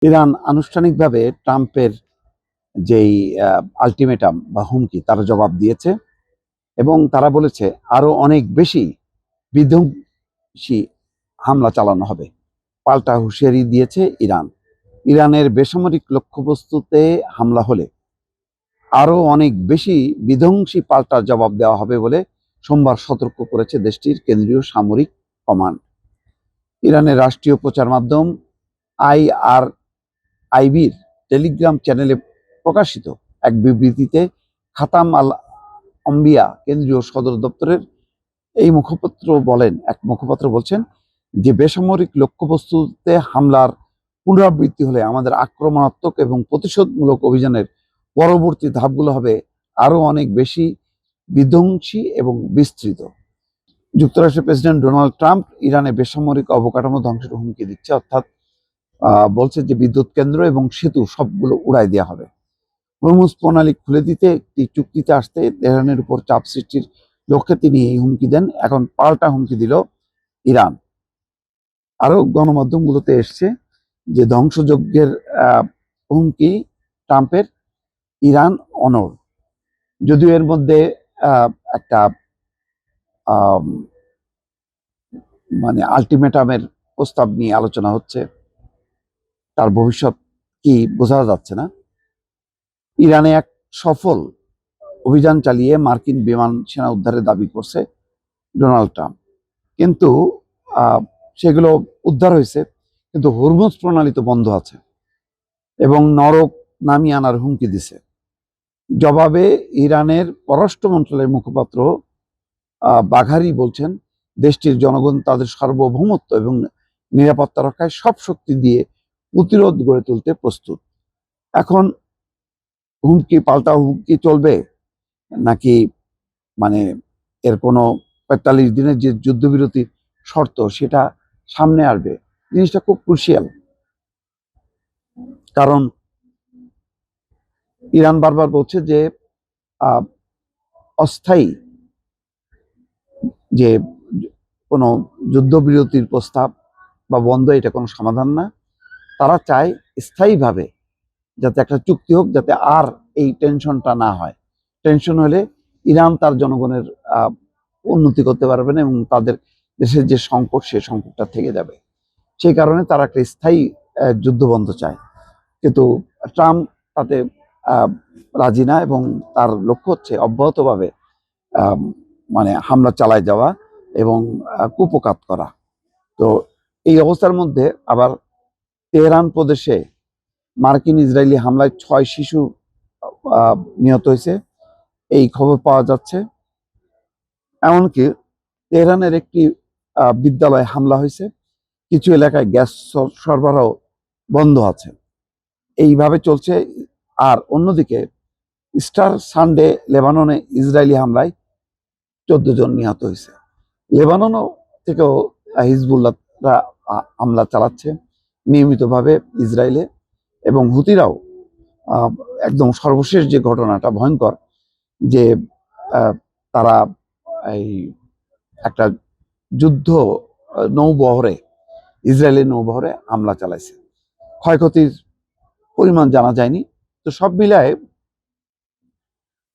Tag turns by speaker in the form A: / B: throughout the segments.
A: Iran আনুষ্ঠানিকভাবে ট্রাম্পের যেই আলটিমেটাম বা হুমকি তার জবাব দিয়েছে এবং তারা বলেছে আরো অনেক বেশি বিধ্বংসী হামলা চালানো হবে। পাল্টা হুঁশিয়ারি দিয়েছে ইরান। ইরানের বেসামরিক লক্ষ্যবস্তুতে হামলা হলে আরো অনেক বেশি বিধ্বংসী পাল্টা জবাব দেওয়া হবে বলে সোমবার সতর্ক করেছে দেশটির কেন্দ্রীয় সামরিক কমান্ড। ইরানের রাষ্ট্রীয় প্রচার মাধ্যম আইআরআইবির টেলিগ্রাম চ্যানেলে প্রকাশিত এক বিবৃতিতে খাতাম আল আম্বিয়া কেন্দ্রীয় সদর দপ্তরের এক মুখপাত্র বলছেন যে বেসামরিক লক্ষ্যবস্তুতে হামলার পুনরাবৃত্তি হলে আমাদের আক্রমণাত্মক এবং প্রতিশোধমূলক অভিযানের পরবর্তী ধাপগুলো হবে আরো অনেক বেশি বিধ্বংসী এবং বিস্তৃত। যুক্তরাষ্ট্রের প্রেসিডেন্ট ডোনাল্ড ট্রাম্প ইরানে বেসামরিক অবকাঠামো ধ্বংসের হুমকি দিচ্ছে, অর্থাৎ বলছে যে বিদ্যুৎ কেন্দ্র এবং সেতু সবগুলো উড়াই দেওয়া হবে। হরমুজ প্রণালী খুলে দিতে একটি চুক্তিতে আসতে তেহরানের উপর চাপ সৃষ্টির লক্ষ্যে তিনি এই হুমকি দেন। এখন পাল্টা হুমকি দিল ইরান। আরো গণমাধ্যমগুলোতে এসছে যে ধ্বংসযজ্ঞের হুমকি ট্রাম্পের, ইরান অনড়। যদিও এর মধ্যে একটা মানে আলটিমেটামের প্রস্তাব নিয়ে আলোচনা হচ্ছে, তার ভবিষ্যৎ কি বোঝা যাচ্ছে না। ইরানে এক সফল অভিযান চালিয়ে মার্কিন বিমান সেনা উদ্ধারের দাবি করছে ডোনাল্ড ট্রাম্প, কিন্তু সেগুলো উদ্ধার হয়েছে, কিন্তু হরমুজ প্রণালী তো বন্ধ আছে এবং নরক নামিয়ে আনার হুমকি দিছে। জবাবে ইরানের পররাষ্ট্র মন্ত্রণালয়ের মুখপাত্র বাঘারি বলছেন দেশটির জনগণ তাদের সার্বভৌমত্ব এবং নিরাপত্তা রক্ষায় সব শক্তি দিয়ে প্রতিরোধ গড়ে তুলতে প্রস্তুত। এখন পাল্টা হুমকি চলবে নাকি মানে এর কোনো ৪৫ দিনের যে যুদ্ধবিরতির শর্ত সেটা সামনে আসবে, জিনিসটা খুব ক্রুশিয়াল। কারণ ইরান বারবার বলছে যে অস্থায়ী যে কোনো যুদ্ধবিরতির প্রস্তাব বা বন্ধ এটা কোনো সমাধান না। তারা চায় স্থায়ীভাবে যাতে একটা চুক্তি হোক, যাতে আর এই টেনশনটা না হয়। টেনশন হলে ইরান তার জনগণের উন্নতি করতে পারবে না এবং তাদের দেশের যে সংকট, সে সংকটটা থেকে যাবে। সেই কারণে তারা একটা স্থায়ী যুদ্ধবন্ধ চায়, কিন্তু ট্রাম্প তাতে রাজি না এবং তার লক্ষ্য হচ্ছে অব্যাহতভাবে মানে হামলা চালায় যাওয়া এবং কুপকাত করা। তো এই অবস্থার মধ্যে আবার তেহরান প্রদেশে মার্কিন ইসরায়েলি হামলায় ৬ শিশু নিহত হয়েছে, এই খবর পাওয়া যাচ্ছে। এমনকি তেহরানের একটি বিদ্যালয়ে হামলা হয়েছে, কিছু এলাকায় গ্যাস সরবরাহ বন্ধ আছে। এইভাবে চলছে। আর অন্যদিকে স্টার সানডে লেবাননে ইসরায়েলি হামলায় ১৪ জন নিহত হয়েছে। লেবাননও থেকেও হিজবুল্লাহরা হামলা চালাচ্ছে নিয়মিতভাবে ইসরায়েলে, এবং হুতিরাও একদম সর্বশেষ যে ঘটনাটা ভয়ঙ্কর, যে তারা এই একটা যুদ্ধ নৌবহরে, ইসরায়েলের নৌবহরে হামলা চালাইছে। ক্ষয়ক্ষতির পরিমাণ জানা যায়নি। তো সব মিলায়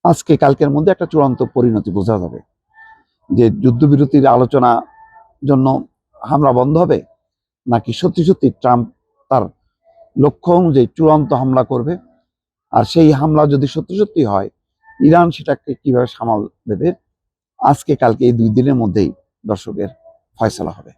A: আজকে কালকের মধ্যে একটা চূড়ান্ত পরিণতি বোঝা যাবে যে যুদ্ধবিরতির আলোচনা জন্য হামলা বন্ধ হবে নাকি সত্যি সত্যি ট্রাম্প তার লক্ষ্য অনুযায়ী চূড়ান্ত হামলা করবে। আর সেই হামলা যদি সত্যি সত্যি হয়, ইরান সেটাকে কিভাবে সামাল দেবে, আজকে কালকে এই ২ দিনের মধ্যেই দর্শকের ফয়সালা হবে।